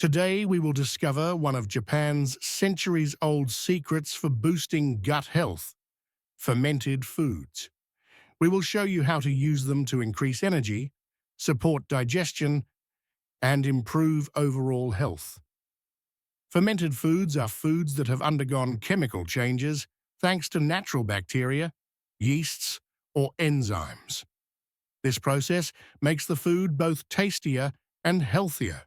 Today, we will discover one of Japan's centuries-old secrets for boosting gut health: fermented foods. We will show you how to use them to increase energy, support digestion, and improve overall health. Fermented foods are foods that have undergone chemical changes thanks to natural bacteria, yeasts, or enzymes. This process makes the food both tastier and healthier.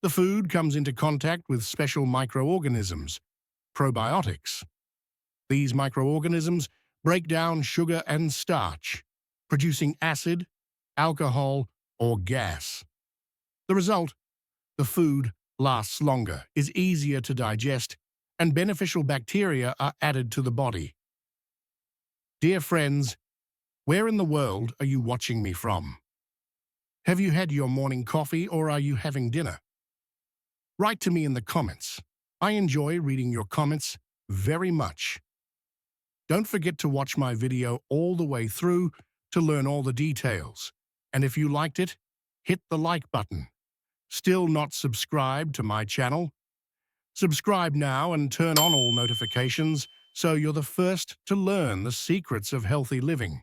The food comes into contact with special microorganisms, probiotics. These microorganisms break down sugar and starch, producing acid, alcohol, or gas. The result: the food lasts longer, is easier to digest, and beneficial bacteria are added to the body. Dear friends, where in the world are you watching me from? Have you had your morning coffee or are you having dinner? Write to me in the comments. I enjoy reading your comments very much. Don't forget to watch my video all the way through to learn all the details. And if you liked it, hit the like button. Still not subscribed to my channel? Subscribe now and turn on all notifications so you're the first to learn the secrets of healthy living.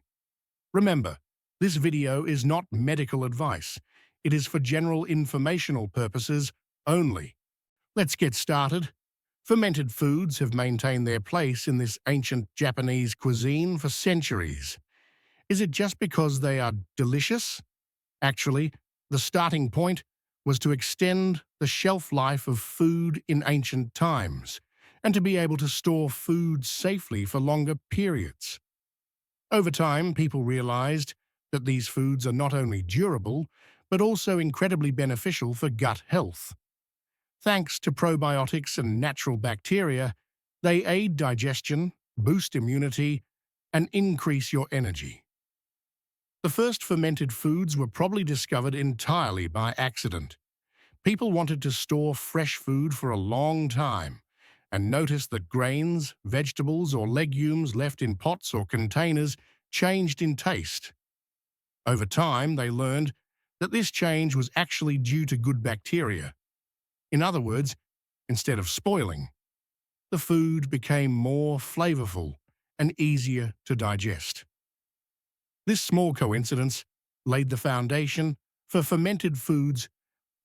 Remember, this video is not medical advice. It is for general informational purposes only. Let's get started. Fermented foods have maintained their place in this ancient Japanese cuisine for centuries. Is it just because they are delicious? Actually, the starting point was to extend the shelf life of food in ancient times and to be able to store food safely for longer periods. Over time, people realized that these foods are not only durable, but also incredibly beneficial for gut health. Thanks to probiotics and natural bacteria, they aid digestion, boost immunity, and increase your energy. The first fermented foods were probably discovered entirely by accident. People wanted to store fresh food for a long time and noticed that grains, vegetables, or legumes left in pots or containers changed in taste. Over time, they learned that this change was actually due to good bacteria. In other words, instead of spoiling, the food became more flavorful and easier to digest. This small coincidence laid the foundation for fermented foods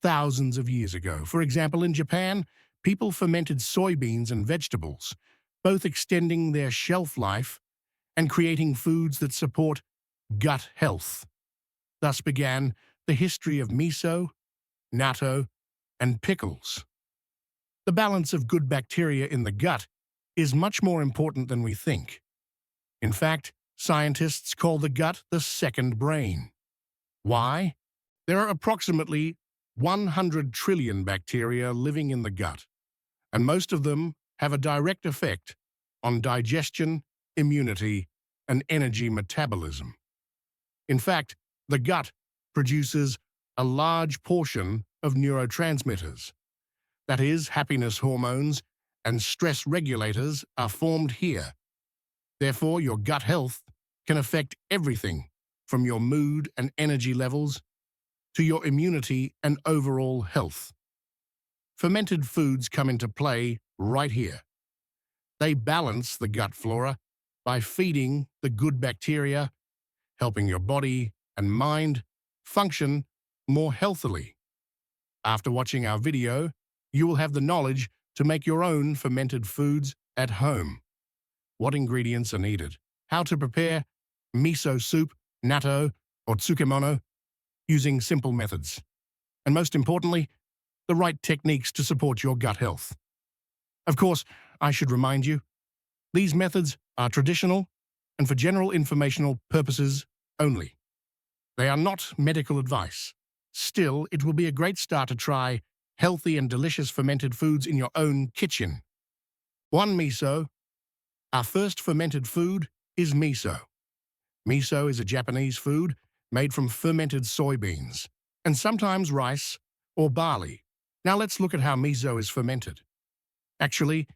thousands of years ago. For example, in Japan, people fermented soybeans and vegetables, both extending their shelf life and creating foods that support gut health. Thus began the history of miso, natto, and pickles. The balance of good bacteria in the gut is much more important than we think. In fact, scientists call the gut the second brain. Why? There are approximately 100 trillion bacteria living in the gut, and most of them have a direct effect on digestion, immunity, and energy metabolism. In fact, the gut produces a large portion of neurotransmitters. That is, happiness hormones and stress regulators are formed here. Therefore, your gut health can affect everything from your mood and energy levels to your immunity and overall health. Fermented foods come into play right here. They balance the gut flora by feeding the good bacteria, helping your body and mind function more healthily. After watching our video, you will have the knowledge to make your own fermented foods at home. What ingredients are needed? How to prepare miso soup, natto, or tsukemono using simple methods. And most importantly, the right techniques to support your gut health. Of course, I should remind you, these methods are traditional and for general informational purposes only. They are not medical advice. Still, it will be a great start to try healthy and delicious fermented foods in your own kitchen. 1. Miso. Our first fermented food is miso. Miso is a Japanese food made from fermented soybeans, and sometimes rice or barley. Now let's look at how miso is fermented. Actually,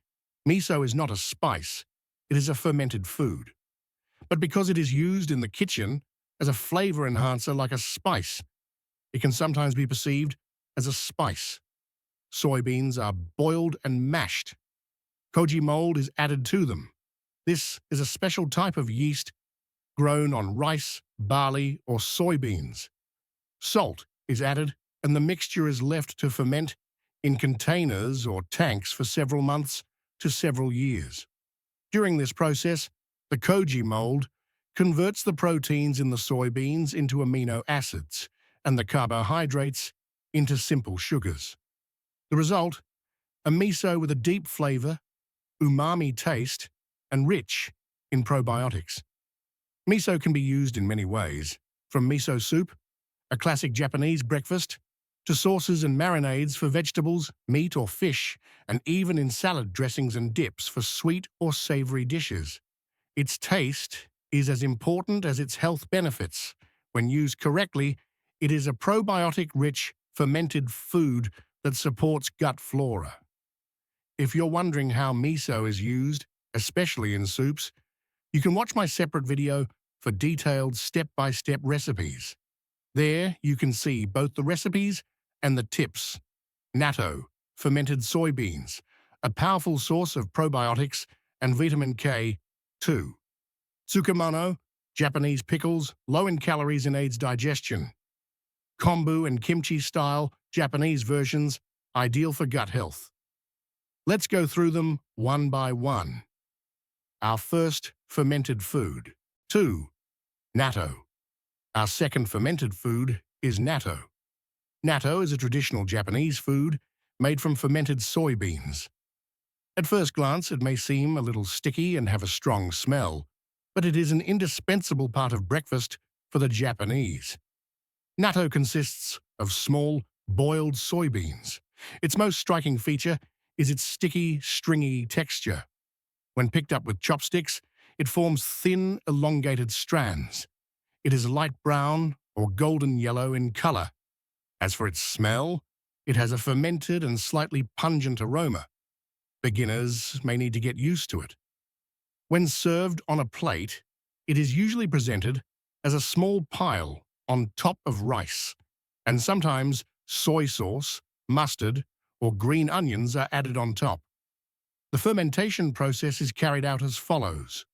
miso is not a spice, it is a fermented food. But because it is used in the kitchen as a flavor enhancer like a spice, it can sometimes be perceived as a spice. soybeans are boiled and mashed. Koji mold is added to them. This is a special type of yeast grown on rice, barley, or soybeans. Salt is added, and the mixture is left to ferment in containers or tanks for several months to several years. During this process, the koji mold converts the proteins in the soybeans into amino acids and the carbohydrates into simple sugars. The result, a miso with a deep flavor, umami taste, and rich in probiotics. Miso can be used in many ways, from miso soup, a classic Japanese breakfast, to sauces and marinades for vegetables, meat or fish, and even in salad dressings and dips for sweet or savory dishes. Its taste is as important as its health benefits. When used correctly, it is a probiotic-rich, fermented food that supports gut flora. If you're wondering how miso is used, especially in soups, you can watch my separate video for detailed step-by-step recipes. There, you can see both the recipes and the tips. Natto, fermented soybeans, a powerful source of probiotics and vitamin K, too. Tsukemono, Japanese pickles, low in calories and aids digestion. Kombu and kimchi-style Japanese versions, ideal for gut health. Let's go through them one by one. Our first fermented food. 2. Natto. Our second fermented food is natto. Natto is a traditional Japanese food made from fermented soybeans. At first glance, it may seem a little sticky and have a strong smell, but it is an indispensable part of breakfast for the Japanese. Natto consists of small, boiled soybeans. Its most striking feature is its sticky, stringy texture. When picked up with chopsticks, it forms thin, elongated strands. It is light brown or golden yellow in color. As for its smell, it has a fermented and slightly pungent aroma. Beginners may need to get used to it. When served on a plate, it is usually presented as a small pile on top of rice, and sometimes soy sauce, mustard, or green onions are added on top. The fermentation process is carried out as follows.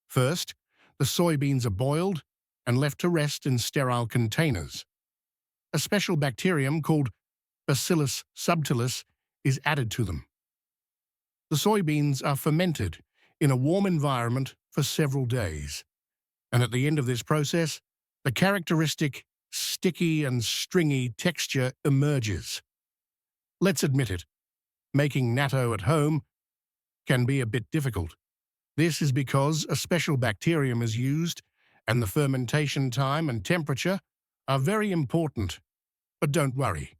First, the soybeans are boiled and left to rest in sterile containers. A special bacterium called Bacillus subtilis is added to them. The soybeans are fermented in a warm environment for several days, and at the end of this process, the characteristic sticky and stringy texture emerges. Let's admit it, making natto at home can be a bit difficult. This is because a special bacterium is used, and the fermentation time and temperature are very important. But don't worry,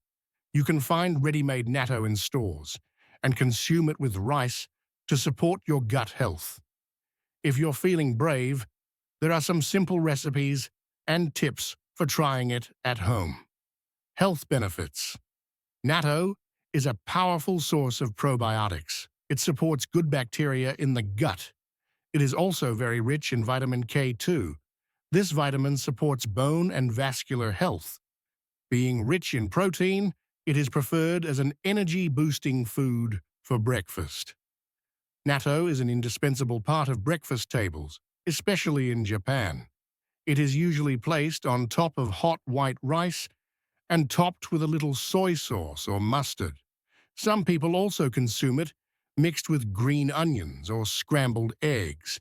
you can find ready-made natto in stores and consume it with rice to support your gut health. If you're feeling brave, there are some simple recipes and tips for trying it at home. Health benefits. Natto is a powerful source of probiotics. It supports good bacteria in the gut. It is also very rich in vitamin K2. This vitamin supports bone and vascular health. Being rich in protein, it is preferred as an energy-boosting food for breakfast. Natto is an indispensable part of breakfast tables, especially in Japan. It is usually placed on top of hot white rice and topped with a little soy sauce or mustard. Some people also consume it mixed with green onions or scrambled eggs.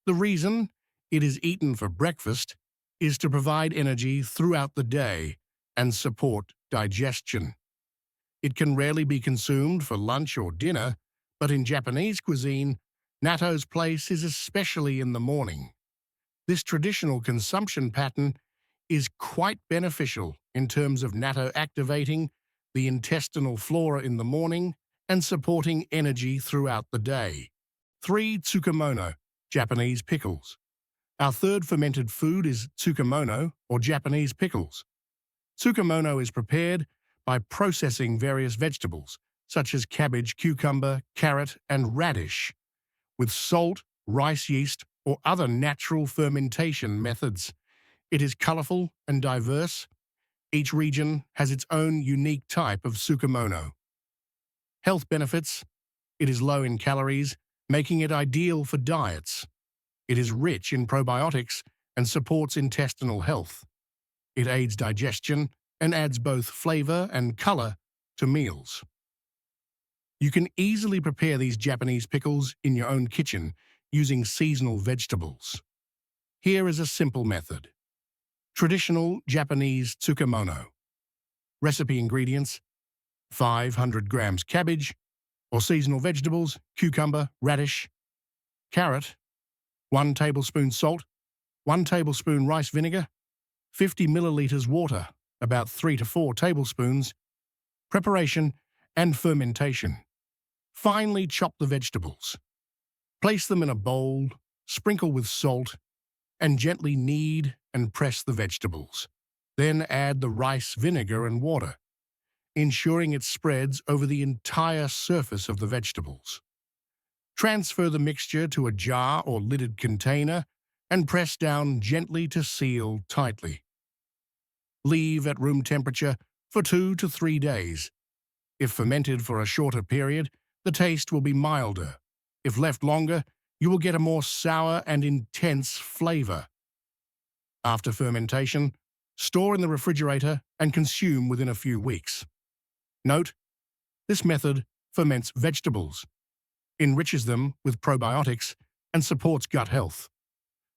The reason it is eaten for breakfast is to provide energy throughout the day and support digestion. It can rarely be consumed for lunch or dinner, but in Japanese cuisine, natto's place is especially in the morning. This traditional consumption pattern is quite beneficial in terms of natto activating the intestinal flora in the morning and supporting energy throughout the day. 3. Tsukemono, Japanese pickles. Our third fermented food is tsukemono, or Japanese pickles. Tsukemono is prepared by processing various vegetables, such as cabbage, cucumber, carrot, and radish, with salt, rice yeast, or other natural fermentation methods. It is colorful and diverse. Each region has its own unique type of tsukemono. Health benefits. It is low in calories, making it ideal for diets. It is rich in probiotics and supports intestinal health. It aids digestion and adds both flavor and color to meals. You can easily prepare these Japanese pickles in your own kitchen using seasonal vegetables. Here is a simple method. Traditional Japanese Tsukemono. Recipe ingredients: 500 grams cabbage, or seasonal vegetables, cucumber, radish, carrot, 1 tablespoon salt, 1 tablespoon rice vinegar, 50 milliliters water, about 3 to 4 tablespoons. Preparation and fermentation. Finely chop the vegetables. Place them in a bowl, sprinkle with salt, and gently knead and press the vegetables. Then add the rice vinegar and water, ensuring it spreads over the entire surface of the vegetables. Transfer the mixture to a jar or lidded container and press down gently to seal tightly. Leave at room temperature for 2 to 3 days. If fermented for a shorter period, the taste will be milder. If left longer, you will get a more sour and intense flavor. After fermentation, store in the refrigerator and consume within a few weeks. Note: this method ferments vegetables, enriches them with probiotics, and supports gut health.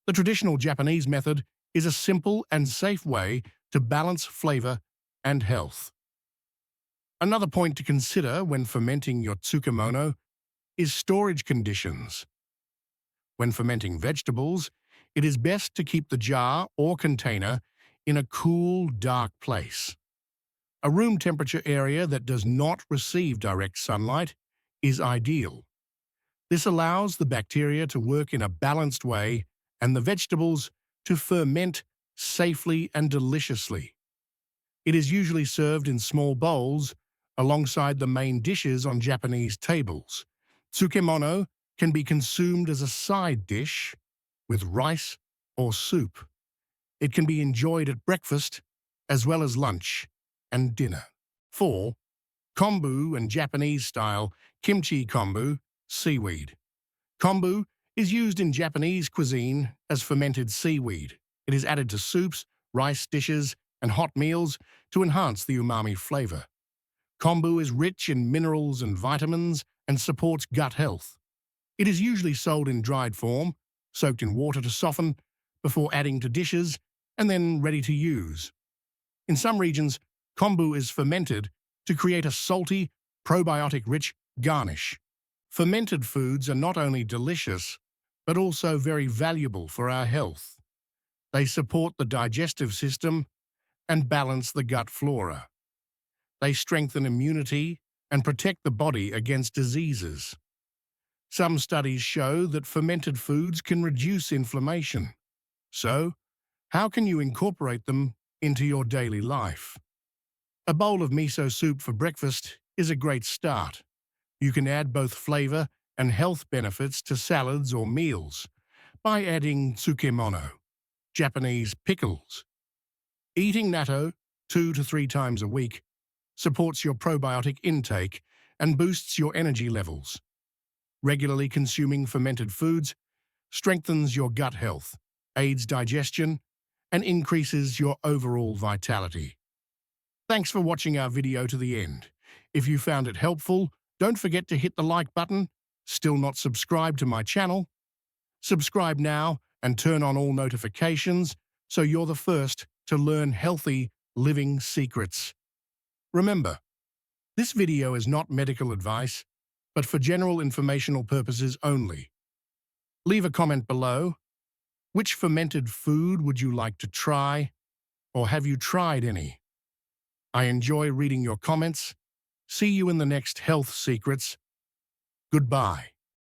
The traditional Japanese method is a simple and safe way to balance flavor and health. Another point to consider when fermenting your Tsukemono is storage conditions. When fermenting vegetables, it is best to keep the jar or container in a cool, dark place. A room temperature area that does not receive direct sunlight is ideal. This allows the bacteria to work in a balanced way and the vegetables to ferment safely and deliciously. It is usually served in small bowls alongside the main dishes on Japanese tables. Tsukemono can be consumed as a side dish with rice or soup. It can be enjoyed at breakfast as well as lunch and dinner. 4. Kombu and Japanese-style kimchi kombu, seaweed. Kombu is used in Japanese cuisine as fermented seaweed. It is added to soups, rice dishes, and hot meals to enhance the umami flavor. Kombu is rich in minerals and vitamins and supports gut health. It is usually sold in dried form, soaked in water to soften, before adding to dishes, and then ready to use. In some regions, kombu is fermented to create a salty, probiotic-rich garnish. Fermented foods are not only delicious, but also very valuable for our health. They support the digestive system and balance the gut flora. They strengthen immunity and protect the body against diseases. Some studies show that fermented foods can reduce inflammation. So, how can you incorporate them into your daily life? A bowl of miso soup for breakfast is a great start. You can add both flavor and health benefits to salads or meals by adding Tsukemono, Japanese pickles. Eating natto 2 to 3 times a week supports your probiotic intake and boosts your energy levels. Regularly consuming fermented foods strengthens your gut health, aids digestion, and increases your overall vitality. Thanks for watching our video to the end. If you found it helpful, don't forget to hit the like button. Still not subscribed to my channel? Subscribe now and turn on all notifications so you're the first to learn healthy living secrets. Remember, this video is not medical advice, but for general informational purposes only. Leave a comment below. Which fermented food would you like to try, or have you tried any? I enjoy reading your comments. See you in the next Health Secrets. Goodbye.